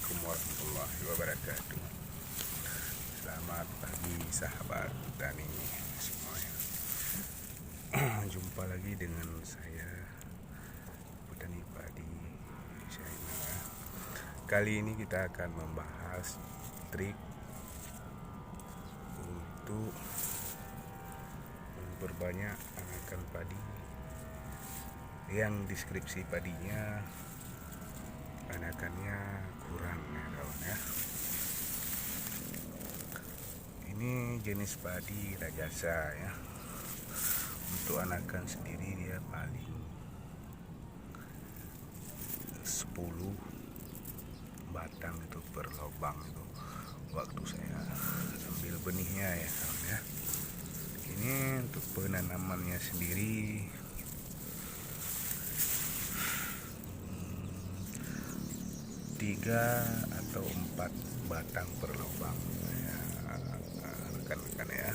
Assalamualaikum warahmatullahi wabarakatuh. Selamat pagi sahabat tani semuanya. Jumpa lagi dengan saya, petani padi China. Kali ini kita akan membahas trik untuk memperbanyak anakan padi yang deskripsi padinya anakannya kurang ya kawan ya. Ini jenis padi rajasa ya. Untuk anakan sendiri dia paling 10 batang itu per lubang itu waktu saya ambil benihnya ya kawan ya. Ini untuk penanamannya sendiri 3 atau 4 batang per lubang ya, rekan-rekan ya.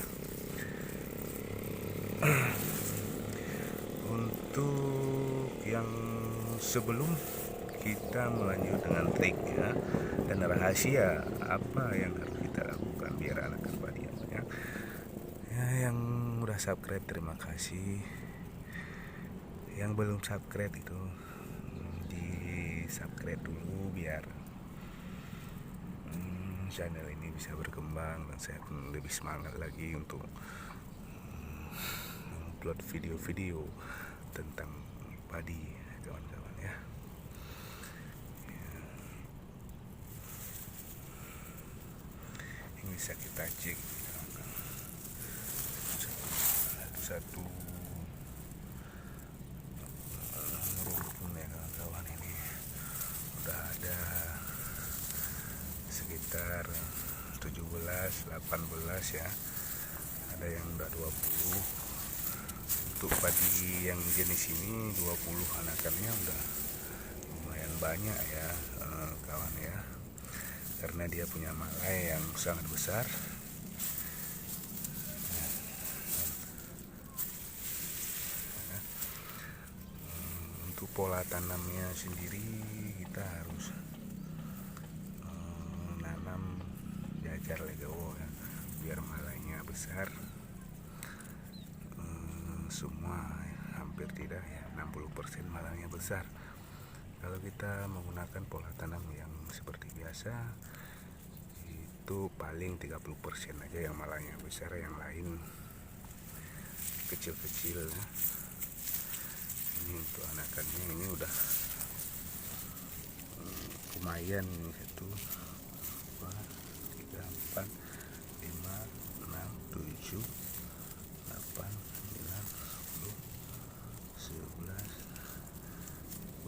Untuk yang sebelum kita melanjut dengan triknya dan rahasia apa yang harus kita lakukan biar anakan padi yang banyak ya, yang udah subscribe terima kasih, yang belum subscribe itu di subscribe dulu biar channel ini bisa berkembang dan saya pun lebih semangat lagi untuk upload video-video tentang padi kawan-kawan ya. Ini bisa kita cek satu-satu rumpun ya kawan-kawan. Ini udah ada sekitar 17-18 ya, ada yang udah 20. Untuk padi yang jenis ini 20 anakannya udah lumayan banyak ya kawan ya, karena dia punya malai yang sangat besar. Untuk pola tanamnya sendiri kita harus nanam jajar legowo ya, biar malainya besar. Semua hampir tidak ya, 60% malainya besar. Kalau kita menggunakan pola tanam yang seperti biasa itu paling 30% aja yang malainya besar, yang lain kecil-kecil ya. Ini untuk anakannya ini udah lumayan, 1 2 3 4 5 6 7 8 9 10 11 12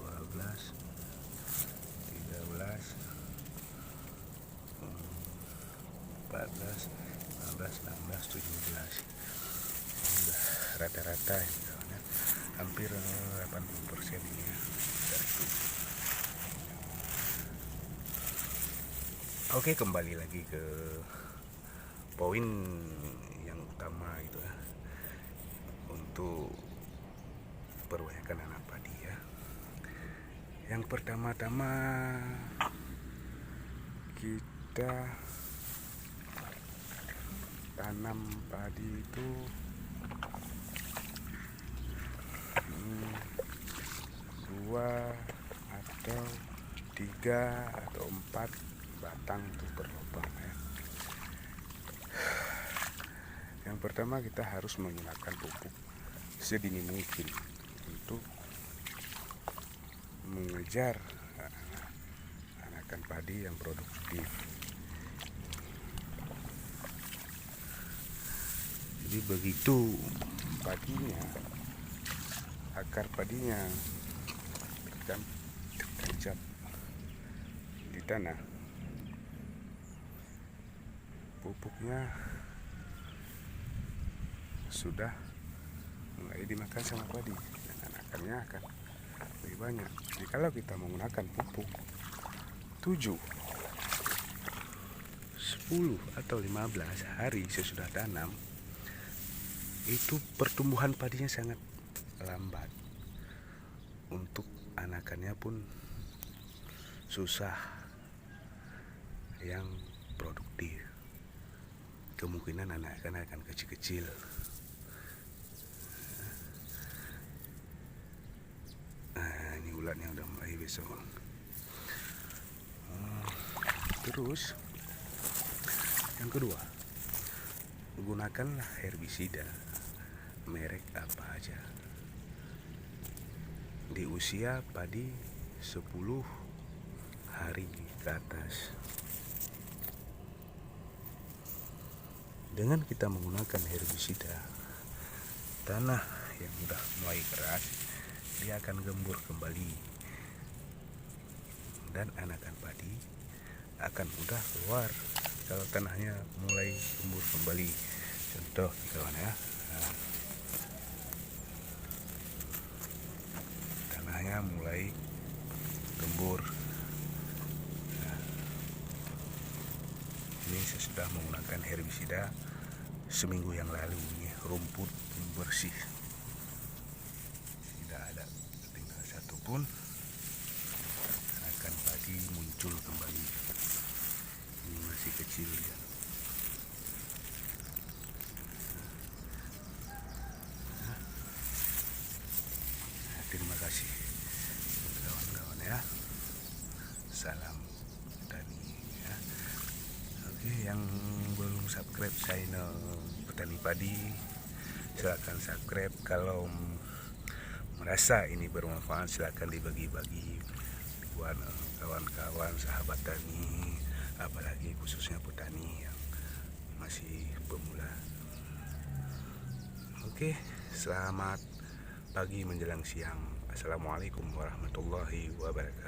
13 14 15 16 17. Ini udah rata-rata ini kawan ya, hampir 80% ini ya. Oke, kembali lagi ke poin yang utama itu ya, untuk perbanyakkan anak padi ya. Yang pertama-tama kita tanam padi itu 2 atau 3 atau 4 batang untuk per lubang ya. Yang pertama kita harus menggunakan pupuk sedini mungkin untuk mengejar anakan padi yang produktif. Jadi begitu padinya, akar padinya tertancap di tanah, pupuknya sudah mulai dimakan sama padi dan anakannya akan lebih banyak. Jadi kalau kita menggunakan pupuk 7, 10 atau 15 hari sesudah tanam, itu pertumbuhan padinya sangat lambat. Untuk anakannya pun susah yang produktif. Kemungkinan anak-anak akan kecil-kecil. Nah, ini ulatnya udah mulai besok. Terus yang kedua, gunakanlah herbisida merek apa aja di usia padi 10 hari ke atas. Dengan kita menggunakan herbisida, tanah yang udah mulai keras dia akan gembur kembali, dan anakan padi akan mudah keluar kalau tanahnya mulai gembur kembali. Contoh kawan ya, tanahnya mulai gembur. Ini saya sudah menggunakan herbisida seminggu yang lalu. Ini rumput bersih, tidak ada tinggal satu pun. Akan padi muncul kembali. Ini masih kecil ya. Terima kasih kawan-kawan ya. Salam petani ya. Oke, yang belum subscribe channel Petani Padi, silakan subscribe. Kalau merasa ini bermanfaat, silakan dibagi-bagi buat kawan-kawan sahabat tani, apalagi khususnya petani yang masih pemula. Oke, selamat pagi menjelang siang. Assalamualaikum warahmatullahi wabarakatuh.